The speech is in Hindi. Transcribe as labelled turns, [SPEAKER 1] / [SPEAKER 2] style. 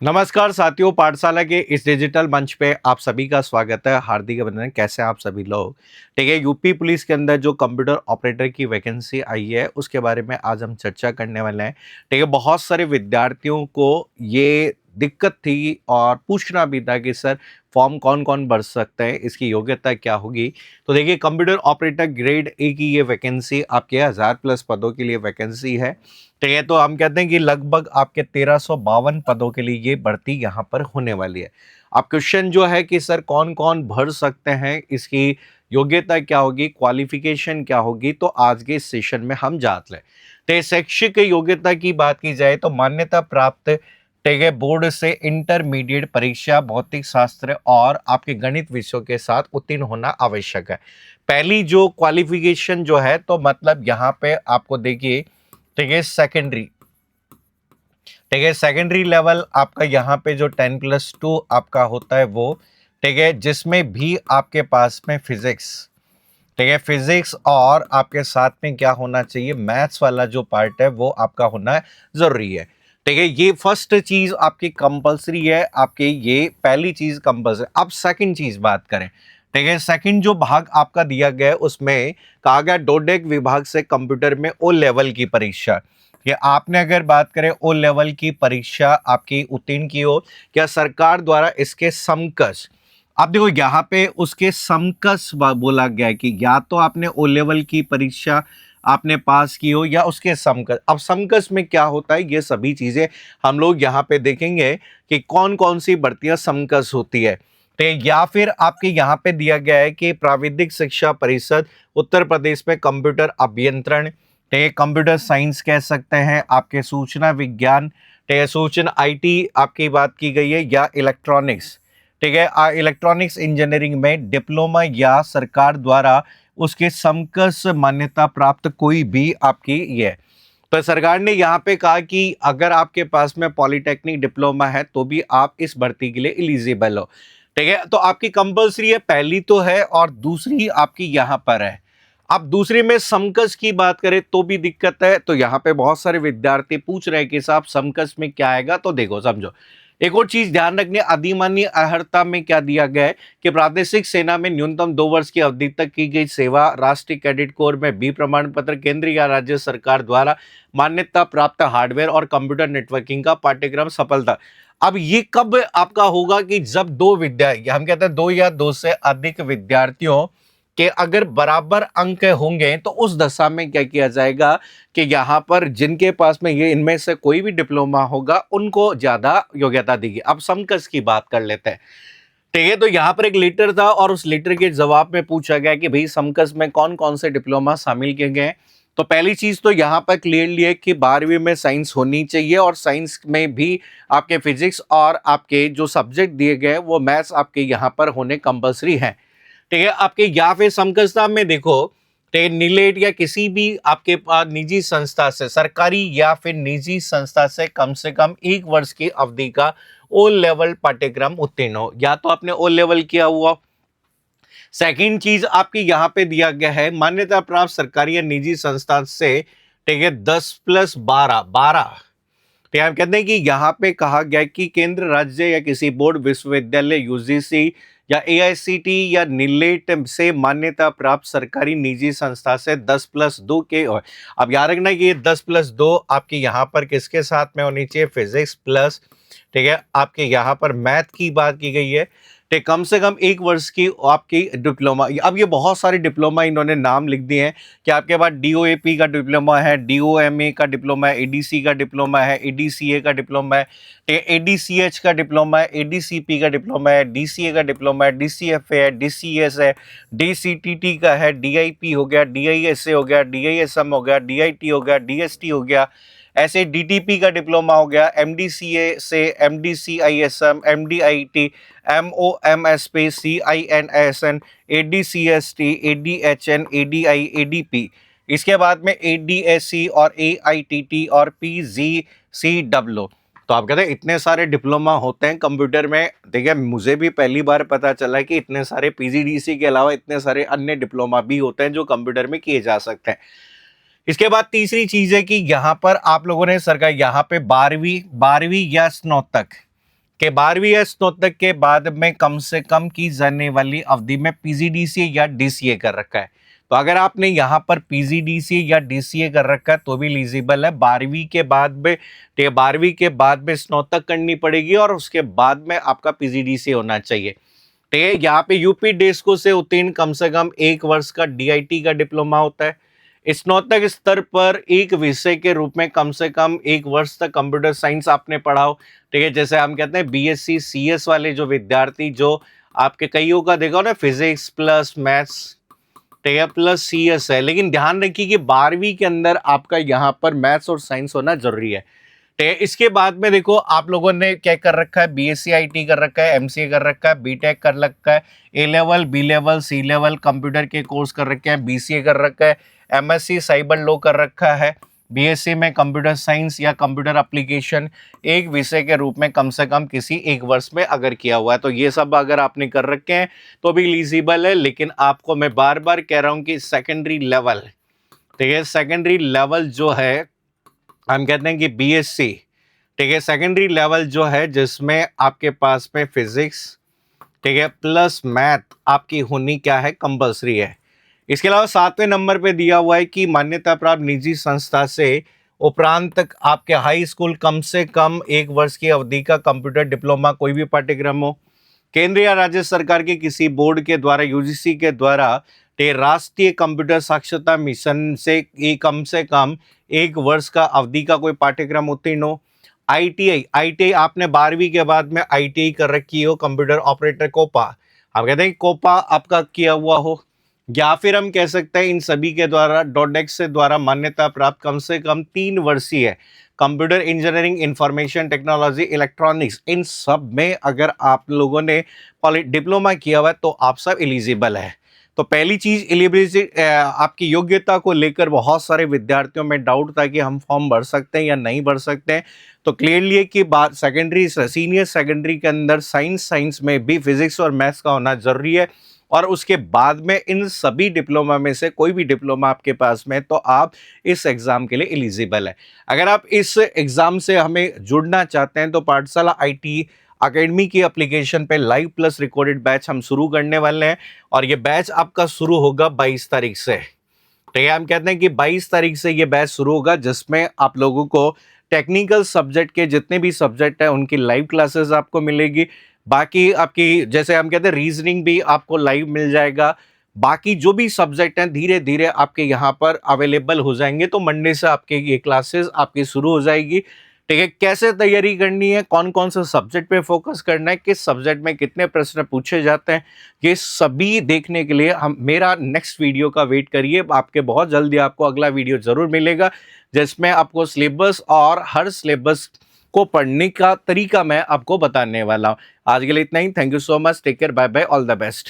[SPEAKER 1] नमस्कार साथियों, पाठशाला के इस डिजिटल मंच पे आप सभी का स्वागत है। हार्दिक अभिनंदन। कैसे हैं आप सभी लोग? ठीक है, यूपी पुलिस के अंदर जो कंप्यूटर ऑपरेटर की वैकेंसी आई है उसके बारे में आज हम चर्चा करने वाले हैं। ठीक है, बहुत सारे विद्यार्थियों को ये दिक्कत थी और पूछना भी था कि सर फॉर्म कौन कौन भर सकते हैं, इसकी योग्यता क्या होगी। तो देखिए, कंप्यूटर ऑपरेटर ग्रेड ए की ये वैकेंसी आपके 1000+ पदों के लिए वैकेंसी है। ठीक है, तो हम कहते हैं कि लगभग आपके 1352 पदों के लिए ये भर्ती यहाँ पर होने वाली है। अब क्वेश्चन जो है कि सर कौन कौन भर सकते हैं, इसकी योग्यता क्या होगी, क्वालिफिकेशन क्या होगी, तो आज के इस सेशन में हम जान लें। तो शैक्षिक योग्यता की बात की जाए तो मान्यता प्राप्त ठीक है बोर्ड से इंटरमीडिएट परीक्षा भौतिक शास्त्र और आपके गणित विषयों के साथ उत्तीर्ण होना आवश्यक है। पहली जो क्वालिफिकेशन जो है, तो मतलब यहाँ पे आपको देखिए, ठीक है, सेकेंडरी लेवल आपका यहाँ पे जो 10+2 आपका होता है वो, ठीक है, जिसमें भी आपके पास में फिजिक्स, ठीक है, फिजिक्स और आपके साथ में क्या होना चाहिए, मैथ्स वाला जो पार्ट है वो आपका होना जरूरी है। ठीक है, ये फर्स्ट चीज आपकी कंपलसरी है, आपके ये पहली चीज कंपलसरी। अब सेकंड चीज बात करें, ठीक है, सेकंड जो भाग आपका दिया गया है उसमें कहा गया डोडेक विभाग से कंप्यूटर में ओ लेवल की परीक्षा। कि आपने अगर बात करें ओ लेवल की परीक्षा आपकी उत्तीर्ण की हो, क्या सरकार द्वारा इसके समकक्ष, आप देखो यहाँ पे उसके समकक्ष बोला गया है कि या तो आपने ओ लेवल की परीक्षा आपने पास की हो या उसके समकक्ष। अब समकक्ष में क्या होता है, ये सभी चीजें हम लोग यहाँ पे देखेंगे कि कौन कौन सी भर्तियां समकक्ष होती है। तो या फिर आपके यहाँ पे दिया गया है कि प्राविधिक शिक्षा परिषद उत्तर प्रदेश में कंप्यूटर अभियंत्रण, कंप्यूटर साइंस कह सकते हैं, आपके सूचना विज्ञान, सूचना आईटी आपकी बात की गई है, या इलेक्ट्रॉनिक्स, ठीक है, इलेक्ट्रॉनिक्स इंजीनियरिंग में डिप्लोमा या सरकार द्वारा उसके समकक्ष मान्यता प्राप्त कोई भी आपकी ये। तो सरकार ने यहाँ पे कहा कि अगर आपके पास में पॉलिटेक्निक डिप्लोमा है तो भी आप इस भर्ती के लिए एलिजिबल हो। ठीक है, तो आपकी कंपलसरी है, पहली तो है, और दूसरी आपकी यहाँ पर है। अब दूसरे में समकक्ष की बात करें तो भी दिक्कत है। तो यहाँ पे बहुत सारे विद्यार्थी पूछ रहे हैं कि साहब समकक्ष में क्या आएगा, तो देखो समझो, एक और चीज ध्यान रखनी, अधिमान्य अर्हता में क्या दिया गया है कि प्रादेशिक सेना में न्यूनतम 2 वर्ष की अवधि तक की गई सेवा, राष्ट्रीय कैडेट कोर में बी प्रमाण पत्र, केंद्रीय या राज्य सरकार द्वारा मान्यता प्राप्त हार्डवेयर और कंप्यूटर नेटवर्किंग का पाठ्यक्रम सफलता। अब ये कब आपका होगा कि जब दो विद्यार्थी, हम कहते हैं दो या दो से अधिक विद्यार्थियों के अगर बराबर अंक होंगे तो उस दशा में क्या किया जाएगा कि यहाँ पर जिनके पास में ये इनमें से कोई भी डिप्लोमा होगा उनको ज्यादा योग्यता देगी। अब समकक्ष की बात कर लेते हैं। ठीक है, तो यहाँ पर एक लेटर था और उस लेटर के जवाब में पूछा गया कि भाई समकक्ष में कौन कौन से डिप्लोमा शामिल किए गए हैं। तो पहली चीज तो यहाँ पर क्लियरली है कि 12वीं में साइंस होनी चाहिए, और साइंस में भी आपके फिजिक्स और आपके जो सब्जेक्ट दिए गए वो मैथ्स आपके यहाँ पर होने कंपल्सरी है। ठीक है, आपके या फिर समकक्षता में देखो, ठीक है, नीलेट या किसी भी आपके पास निजी संस्था से, सरकारी या फिर निजी संस्था से कम 1 वर्ष की अवधि का ओ लेवल पाठ्यक्रम उत्तीर्ण हो, या तो आपने ओ लेवल किया हुआ। सेकंड चीज आपकी यहाँ पे दिया गया है मान्यता प्राप्त सरकारी या निजी संस्था से, ठीक है, 10+12 तो हम कहते हैं कि यहाँ पे कहा गया कि केंद्र, राज्य या किसी बोर्ड, विश्वविद्यालय, यूजीसी या एआईसीटी या नीलेट से मान्यता प्राप्त सरकारी निजी संस्था से 10+2 के। और अब याद रखना कि ये 10+2 आपके यहाँ पर किसके साथ में होनी चाहिए, फिजिक्स प्लस, ठीक है, आपके यहाँ पर मैथ की बात की गई है। ठीक, कम से कम 1 वर्ष की आपकी डिप्लोमा। अब ये बहुत सारे डिप्लोमा इन्होंने नाम लिख दिए हैं कि आपके पास डीओएपी का डिप्लोमा है, डीओएमए का डिप्लोमा है, एडीसी का डिप्लोमा है, एडीसीए का डिप्लोमा है, एडीसीएच का डिप्लोमा है, एडीसीपी का डिप्लोमा है, डीसीए का डिप्लोमा है, डीसीएफए है, डीसीएस है, डीसीटीटी का है, डीआईपी हो गया, डीआईएसए हो गया, डीआईएसएम हो गया, डीआईटी हो गया, डीएसटी हो गया, ऐसे डीटीपी का डिप्लोमा हो गया, एमडीसीए से एमडीसीआईएसएम, एमडीआईटी, एमओएमएसपी, सीआईएनएसएन, एडीसीएसटी, एडीएचएन, एडीआई, एडीपी, इसके बाद में एडीएससी और एआईटीटी और पीजीसीडब्ल्यू। तो आप कहते हैं इतने सारे डिप्लोमा होते हैं कंप्यूटर में। देखिए, मुझे भी पहली बार पता चला कि इतने सारे पीजीडीसी के अलावा इतने सारे अन्य डिप्लोमा भी होते हैं जो कंप्यूटर में किए जा सकते हैं। इसके बाद तीसरी चीज है कि यहाँ पर आप लोगों ने सरकार यहाँ पे 12वीं या स्नातक, कि 12वीं या स्नातक के बाद में कम से कम की जाने वाली अवधि में पीजीडीसीए या डीसीए कर रखा है। तो अगर आपने यहाँ पर पीजीडीसीए या डीसीए कर रखा है तो भी एलिजिबल है। 12वीं के बाद में, तो 12वीं के बाद में स्नातक करनी पड़ेगी और उसके बाद में आपका पीजीडीसीए होना चाहिए। तो यहाँ पे यूपी डेस्को से उत्तीर्ण कम से कम 1 वर्ष का डीआईटी का डिप्लोमा होता है। स्नातक स्तर पर एक विषय के रूप में कम से कम 1 वर्ष तक कंप्यूटर साइंस आपने पढ़ा हो। ठीक है, जैसे हम कहते हैं बीएससी सीएस वाले जो विद्यार्थी, जो आपके कईयों का देखा हो ना, फिजिक्स प्लस मैथ्स, ठीक है, प्लस सीएस है। लेकिन ध्यान रखिए कि 12वीं के अंदर आपका यहाँ पर मैथ्स और साइंस होना जरूरी है। ठीक है, इसके बाद में देखो आप लोगों ने क्या कर रखा है, बीएससी आईटी कर रखा है, एमसीए कर रखा है, बीटेक कर रखा है, ए लेवल, बी लेवल, सी लेवल कंप्यूटर के कोर्स कर रखे हैं, बीसीए कर रखा है, एमएससी साइबर लॉ कर रखा है, बीएससी में कंप्यूटर साइंस या कंप्यूटर एप्लीकेशन एक विषय के रूप में कम से कम किसी 1 वर्ष में अगर किया हुआ है, तो ये सब अगर आपने कर रखे हैं तो भी एलिजिबल है। लेकिन आपको मैं बार बार कह रहा हूं कि सेकेंडरी लेवल, ठीक है, सेकेंडरी लेवल जो है हम कहते हैं कि बीएससी, ठीक है, सेकेंडरी लेवल जो है जिसमें आपके पास में फिजिक्स, ठीक है, प्लस मैथ आपकी होनी क्या है, कंपल्सरी है। इसके अलावा 7वें नंबर पे दिया हुआ है कि मान्यता प्राप्त निजी संस्था से उपरांत तक आपके हाई स्कूल कम से कम 1 वर्ष की अवधि का कंप्यूटर डिप्लोमा कोई भी पाठ्यक्रम हो, केंद्रीय या राज्य सरकार के किसी बोर्ड के द्वारा यूजीसी के द्वारा राष्ट्रीय कंप्यूटर साक्षरता मिशन से कम 1 वर्ष का अवधि का कोई पाठ्यक्रम उत्तीर्ण हो। आईटीआई आपने 12वीं के बाद में आईटीआई कर रखी हो, कंप्यूटर ऑपरेटर कोपा, हम कहते हैं कोपा आपका किया हुआ हो, या फिर हम कह सकते हैं इन सभी के द्वारा डॉडेक्स से द्वारा मान्यता प्राप्त कम से कम 3 वर्षीय computer engineering, information technology, electronics, इन सब में अगर आप लोगों ने डिप्लोमा किया हुआ है तो आप सब एलिजिबल है। तो पहली चीज एलिजिबिलिटी, आपकी योग्यता को लेकर बहुत सारे विद्यार्थियों में डाउट था कि हम फॉर्म भर सकते हैं या नहीं भर सकते हैं। तो क्लियरली है कि बात सेकेंडरी, सीनियर सेकेंडरी के अंदर साइंस में भी फिजिक्स और मैथ्स का होना जरूरी है। और उसके बाद में इन सभी डिप्लोमा में से कोई भी डिप्लोमा आपके पास में, तो आप इस एग्जाम के लिए एलिजिबल है। अगर आप इस एग्जाम से हमें जुड़ना चाहते हैं तो पाठशाला आईटी अकेडमी की एप्लीकेशन पे लाइव प्लस रिकॉर्डेड बैच हम शुरू करने वाले हैं और ये बैच आपका शुरू होगा 22 तारीख से। ठीक है, हम कहते हैं कि 22 तारीख से ये बैच शुरू होगा जिसमें आप लोगों को टेक्निकल सब्जेक्ट के जितने भी सब्जेक्ट हैं उनकी लाइव क्लासेस आपको मिलेगी। बाकी आपकी जैसे हम कहते हैं रीजनिंग भी आपको लाइव मिल जाएगा। बाकी जो भी सब्जेक्ट हैं धीरे धीरे आपके यहाँ पर अवेलेबल हो जाएंगे। तो मंडे से आपके ये क्लासेस आपकी शुरू हो जाएगी। ठीक है, कैसे तैयारी करनी है, कौन कौन से सब्जेक्ट पे फोकस करना है, किस सब्जेक्ट में कितने प्रश्न पूछे जाते हैं, ये सभी देखने के लिए हम मेरा नेक्स्ट वीडियो का वेट करिए। आपके बहुत जल्दी आपको अगला वीडियो जरूर मिलेगा जिसमें आपको सिलेबस और हर सिलेबस को पढ़ने का तरीका मैं आपको बताने वाला हूं। आज के लिए इतना ही। Thank you so much, take care, bye bye, all the best.